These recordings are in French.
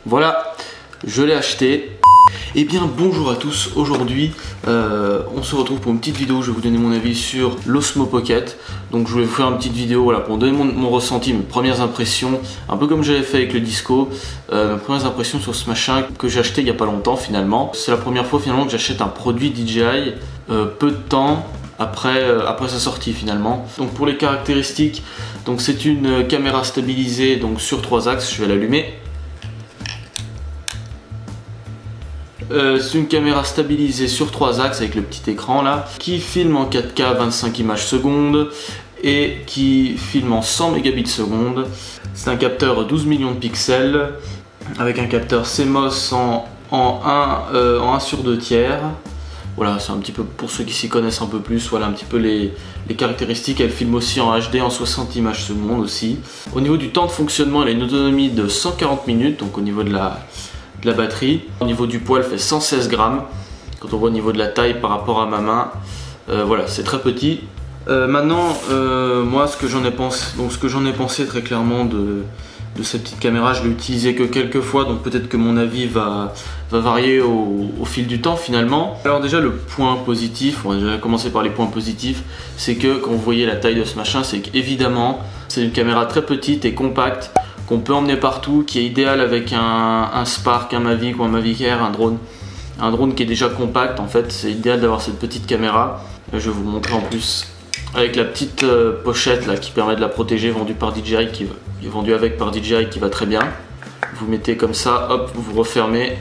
Voilà, je l'ai acheté. Eh bien bonjour à tous, aujourd'hui on se retrouve pour une petite vidéo où je vais vous donner mon avis sur l'Osmo Pocket. Donc je voulais vous faire une petite vidéo voilà, pour donner mon ressenti, mes premières impressions, un peu comme j'avais fait avec le Disco, mes premières impressions sur ce machin que j'ai acheté il n'y a pas longtemps finalement. C'est la première fois finalement que j'achète un produit DJI peu de temps après sa sortie finalement. Donc pour les caractéristiques, donc c'est une caméra stabilisée donc sur 3 axes, je vais l'allumer. C'est une caméra stabilisée sur 3 axes avec le petit écran là, qui filme en 4K 25 images secondes et qui filme en 100 mégabits seconde. C'est un capteur 12 millions de pixels avec un capteur CMOS en 1 sur 2 tiers. Voilà, c'est un petit peu pour ceux qui s'y connaissent un peu plus, voilà un petit peu les caractéristiques. Elle filme aussi en HD en 60 images secondes aussi. Au niveau du temps de fonctionnement, elle a une autonomie de 140 minutes, donc au niveau de la batterie. Au niveau du poids, elle fait 116 grammes. Quand on voit au niveau de la taille par rapport à ma main, voilà, c'est très petit. Maintenant, moi, ce que j'en ai pensé très clairement de cette petite caméra, je l'ai utilisée que quelques fois, donc peut-être que mon avis va varier au fil du temps finalement. Alors déjà, le point positif, on va déjà commencer par les points positifs, c'est que quand vous voyez la taille de ce machin, c'est qu'évidemment, c'est une caméra très petite et compacte, qu'on peut emmener partout, qui est idéal avec un Spark, un Mavic ou un Mavic Air, un drone qui est déjà compact. En fait, c'est idéal d'avoir cette petite caméra. Je vais vous montrer en plus avec la petite pochette là qui permet de la protéger, vendue par DJI, qui est vendue avec par DJI, qui va très bien. Vous mettez comme ça, hop, vous refermez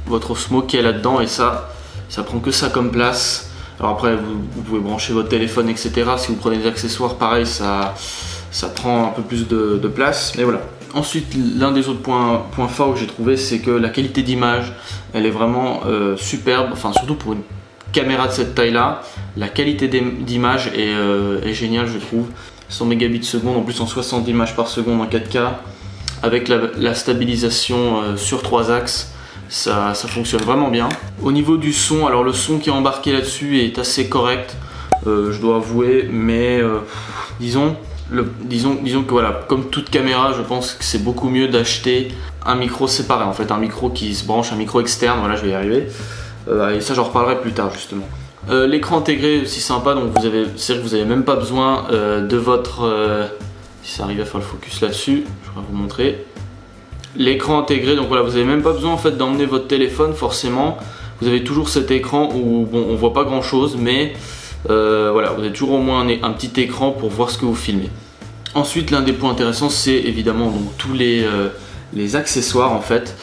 votre Osmo qui est là-dedans et ça prend que ça comme place. Alors après, vous pouvez brancher votre téléphone, etc. Si vous prenez des accessoires, pareil, ça prend un peu plus de place. Mais voilà. Ensuite, l'un des autres points forts que j'ai trouvé, c'est que la qualité d'image, elle est vraiment superbe. Enfin, surtout pour une caméra de cette taille-là, la qualité d'image est géniale, je trouve. 100 mégabits seconde, en plus en 60 images par seconde en 4K, avec la stabilisation sur 3 axes, ça fonctionne vraiment bien. Au niveau du son, alors le son qui est embarqué là-dessus est assez correct, je dois avouer, mais disons que voilà, comme toute caméra, je pense que c'est beaucoup mieux d'acheter un micro séparé, en fait, un micro qui se branche, un micro externe, voilà, je vais y arriver. Et ça, j'en reparlerai plus tard justement. L'écran intégré aussi sympa, donc c'est vrai que vous n'avez même pas besoin de votre... si ça arrive à faire le focus là-dessus, je vais vous montrer. L'écran intégré, donc voilà, vous n'avez même pas besoin en fait d'emmener votre téléphone forcément. Vous avez toujours cet écran où bon, on voit pas grand chose, mais voilà, vous avez toujours au moins un petit écran pour voir ce que vous filmez. Ensuite, l'un des points intéressants, c'est évidemment donc, tous les accessoires en fait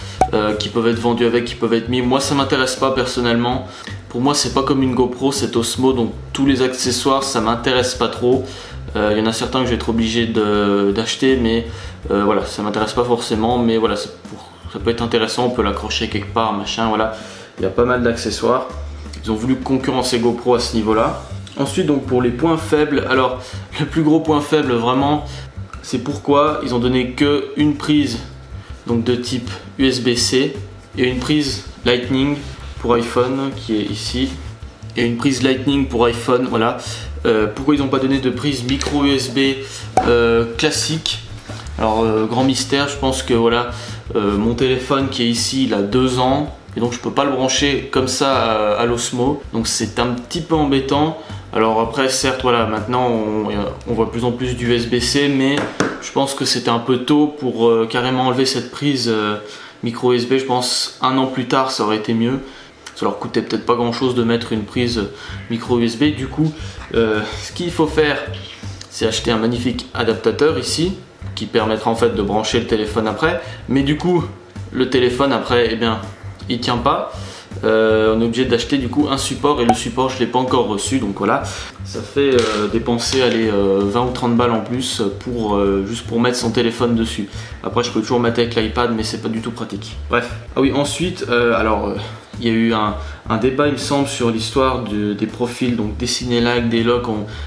qui peuvent être vendus avec, qui peuvent être mis. Moi, ça m'intéresse pas personnellement. Pour moi, c'est pas comme une GoPro, cette Osmo, donc tous les accessoires, ça m'intéresse pas trop. Il y en a certains que je vais être obligé d'acheter, mais voilà, ça m'intéresse pas forcément. Mais voilà, ça peut être intéressant, on peut l'accrocher quelque part, machin, voilà. Il y a pas mal d'accessoires. Ils ont voulu concurrencer GoPro à ce niveau-là. Ensuite, donc pour les points faibles, alors le plus gros point faible vraiment, c'est pourquoi ils ont donné que une prise donc de type USB-C et une prise Lightning pour iPhone qui est ici et une prise Lightning pour iPhone, voilà. Pourquoi ils n'ont pas donné de prise micro USB classique? Alors grand mystère, je pense que voilà, mon téléphone qui est ici, il a 2 ans. Et donc je peux pas le brancher comme ça à l'Osmo, donc c'est un petit peu embêtant. Alors après certes voilà, maintenant on voit de plus en plus d'USB-C, mais je pense que c'était un peu tôt pour carrément enlever cette prise micro USB. Je pense 1 an plus tard ça aurait été mieux. Ça leur coûtait peut-être pas grand chose de mettre une prise micro USB. Du coup ce qu'il faut faire, c'est acheter un magnifique adaptateur ici qui permettra en fait de brancher le téléphone après, mais du coup le téléphone après, eh bien il tient pas, on est obligé d'acheter du coup un support et le support je l'ai pas encore reçu, donc voilà, ça fait dépenser 20 ou 30 balles en plus juste pour mettre son téléphone dessus. Après je peux toujours mettre avec l'iPad, mais c'est pas du tout pratique. Bref, ah oui, ensuite il y a eu un débat il me semble sur l'histoire des profils, donc des Cinelag, des Loc,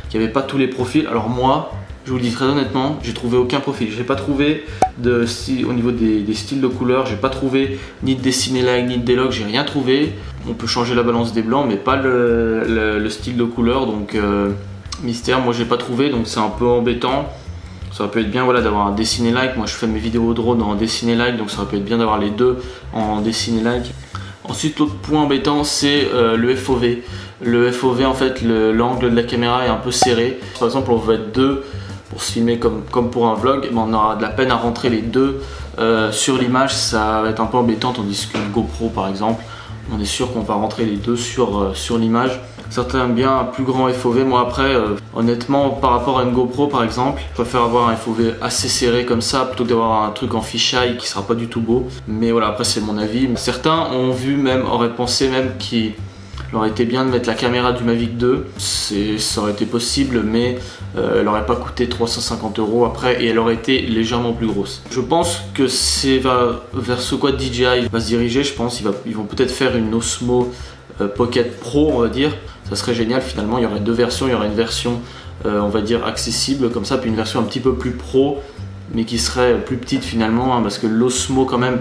qui n'avaient pas tous les profils. Alors moi, je vous le dis très honnêtement, j'ai trouvé aucun profil. J'ai pas trouvé au niveau des styles de couleurs, j'ai pas trouvé ni de Dessinelag ni de Deloc, j'ai rien trouvé. On peut changer la balance des blancs, mais pas le style de couleur, donc mystère, moi j'ai pas trouvé, donc c'est un peu embêtant. Ça aurait pu être bien voilà, d'avoir un dessiné-like. Moi je fais mes vidéos drone en dessiné-like, donc ça aurait pu être bien d'avoir les deux en dessiné-like. Ensuite l'autre point embêtant c'est le FOV. Le FOV en fait l'angle de la caméra est un peu serré. Par exemple on veut être deux pour se filmer comme pour un vlog, mais on aura de la peine à rentrer les deux sur l'image, ça va être un peu embêtant, tandis qu'une GoPro par exemple, on est sûr qu'on va rentrer les deux sur l'image. Certains aiment bien un plus grand FOV, moi après honnêtement par rapport à une GoPro par exemple, je préfère avoir un FOV assez serré comme ça plutôt que d'avoir un truc en fisheye qui sera pas du tout beau. Mais voilà, après c'est mon avis. Certains ont vu même, auraient pensé même qu'il aurait été bien de mettre la caméra du Mavic 2, ça aurait été possible, mais elle n'aurait pas coûté 350 € après et elle aurait été légèrement plus grosse. Je pense que c'est vers ce quoi DJI va se diriger, je pense ils vont peut-être faire une Osmo Pocket Pro on va dire. Ça serait génial finalement, il y aurait deux versions, il y aurait une version on va dire accessible comme ça, puis une version un petit peu plus pro mais qui serait plus petite finalement, hein, parce que l'Osmo quand même,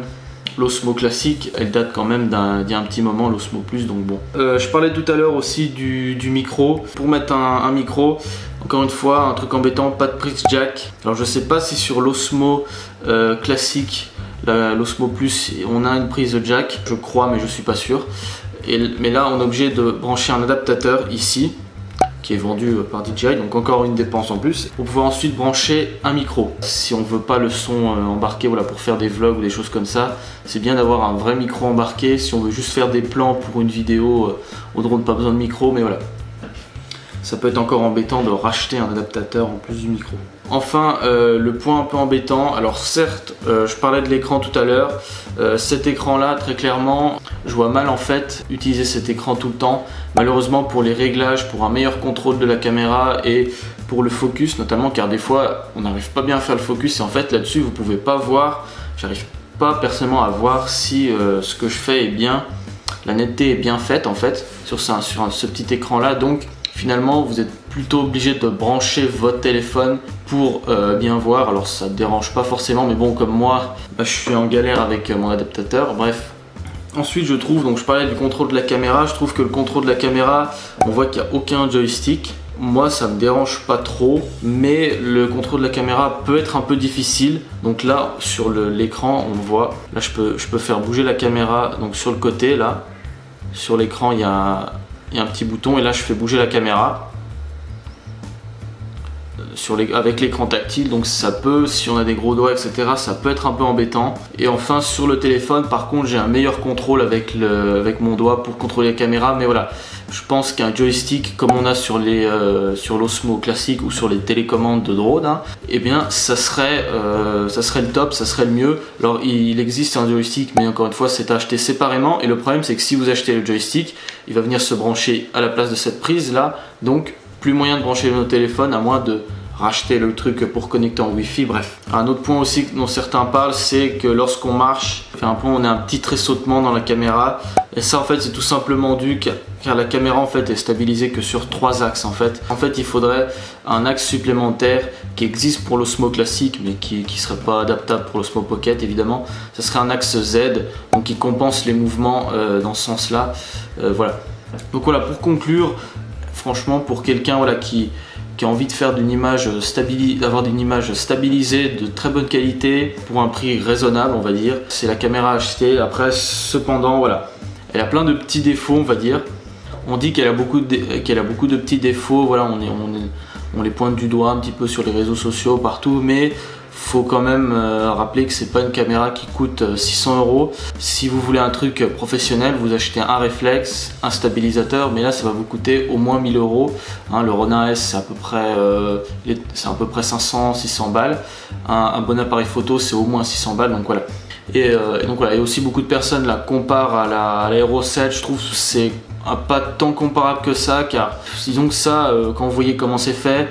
l'Osmo classique, elle date quand même d'il y a un petit moment, l'Osmo Plus, donc bon. Je parlais tout à l'heure aussi du micro. Pour mettre un micro, encore une fois, un truc embêtant, pas de prise jack. Alors je sais pas si sur l'Osmo classique, l'Osmo Plus, on a une prise jack, je crois, mais je suis pas sûr. Mais là, on est obligé de brancher un adaptateur ici, qui est vendu par DJI, donc encore une dépense en plus, pour pouvoir ensuite brancher un micro. Si on veut pas le son embarqué voilà, pour faire des vlogs ou des choses comme ça, c'est bien d'avoir un vrai micro embarqué. Si on veut juste faire des plans pour une vidéo au drone, pas besoin de micro, mais voilà. Ça peut être encore embêtant de racheter un adaptateur en plus du micro. Enfin, le point un peu embêtant, alors certes, je parlais de l'écran tout à l'heure, cet écran là, très clairement, je vois mal en fait utiliser cet écran tout le temps. Malheureusement pour les réglages, pour un meilleur contrôle de la caméra et pour le focus notamment, car des fois on n'arrive pas bien à faire le focus et en fait là-dessus vous pouvez pas voir, j'arrive pas personnellement à voir si ce que je fais est bien, la netteté est bien faite en fait sur ce petit écran là, donc finalement vous êtes plutôt obligé de brancher votre téléphone pour bien voir. Alors ça ne dérange pas forcément, mais bon, comme moi je suis en galère avec mon adaptateur, bref. Ensuite je trouve, donc je parlais du contrôle de la caméra, je trouve que le contrôle de la caméra, on voit qu'il n'y a aucun joystick. Moi ça me dérange pas trop, mais le contrôle de la caméra peut être un peu difficile. Donc là sur l'écran on voit, là je peux faire bouger la caméra, donc sur le côté là, sur l'écran il y a un petit bouton et là je fais bouger la caméra avec l'écran tactile, donc ça peut, si on a des gros doigts etc, ça peut être un peu embêtant. Et enfin sur le téléphone par contre j'ai un meilleur contrôle avec mon doigt pour contrôler la caméra, mais voilà, je pense qu'un joystick comme on a sur l'Osmo classique ou sur les télécommandes de drone, hein, eh bien ça serait le top, ça serait le mieux. Alors il existe un joystick, mais encore une fois c'est à acheter séparément, et le problème c'est que si vous achetez le joystick, il va venir se brancher à la place de cette prise là, donc plus moyen de brancher nos téléphones à moins de racheter le truc pour connecter en Wi-Fi, bref. Un autre point aussi dont certains parlent, c'est que lorsqu'on marche, on a un petit tressautement dans la caméra, et ça en fait c'est tout simplement dû car la caméra en fait est stabilisée que sur 3 axes en fait. En fait il faudrait un axe supplémentaire qui existe pour l'Osmo classique mais qui serait pas adaptable pour l'Osmo Pocket évidemment. Ce serait un axe Z, donc qui compense les mouvements dans ce sens là, voilà. Donc voilà, pour conclure, franchement pour quelqu'un voilà, qui a envie de faire d'avoir une image stabilisée de très bonne qualité pour un prix raisonnable on va dire, c'est la caméra à acheter. Après cependant voilà, elle a plein de petits défauts on va dire. On dit qu'elle a beaucoup de petits défauts, voilà, on les pointe du doigt un petit peu sur les réseaux sociaux partout, mais faut quand même rappeler que c'est pas une caméra qui coûte 600 €. Si vous voulez un truc professionnel, vous achetez un réflexe, un stabilisateur, mais là ça va vous coûter au moins 1000 €. Hein, le Ronin S c'est à peu près 500-600 balles. Un bon appareil photo c'est au moins 600 balles, donc voilà. Et donc voilà, et aussi beaucoup de personnes la comparent à l'Aero 7, je trouve que c'est pas tant comparable que ça, car disons que ça, quand vous voyez comment c'est fait,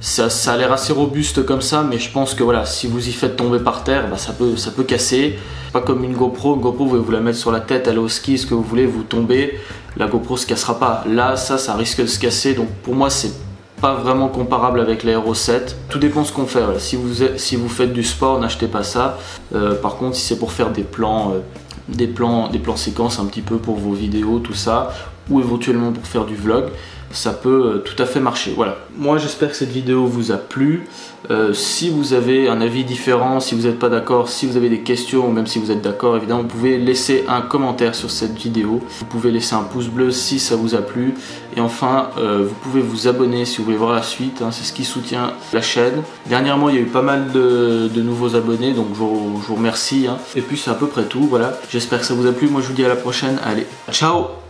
ça a l'air assez robuste comme ça, mais je pense que voilà, si vous y faites tomber par terre, bah, ça peut casser. Pas comme une GoPro, vous pouvez vous la mettre sur la tête, aller au ski, ce que vous voulez, vous tombez, la GoPro se cassera pas. Là, ça risque de se casser, donc pour moi c'est pas vraiment comparable avec l'Aero 7. Tout dépend ce qu'on fait, voilà. Si vous faites du sport, n'achetez pas ça. Par contre, si c'est pour faire des plans séquences un petit peu pour vos vidéos, tout ça, ou éventuellement pour faire du vlog, ça peut tout à fait marcher. Voilà, moi j'espère que cette vidéo vous a plu. Si vous avez un avis différent, si vous n'êtes pas d'accord, si vous avez des questions, ou même si vous êtes d'accord, évidemment vous pouvez laisser un commentaire sur cette vidéo, vous pouvez laisser un pouce bleu si ça vous a plu, et enfin vous pouvez vous abonner si vous voulez voir la suite, hein, c'est ce qui soutient la chaîne. Dernièrement il y a eu pas mal de nouveaux abonnés, donc je vous remercie, hein. Et puis c'est à peu près tout, voilà, j'espère que ça vous a plu, moi je vous dis à la prochaine, allez, ciao.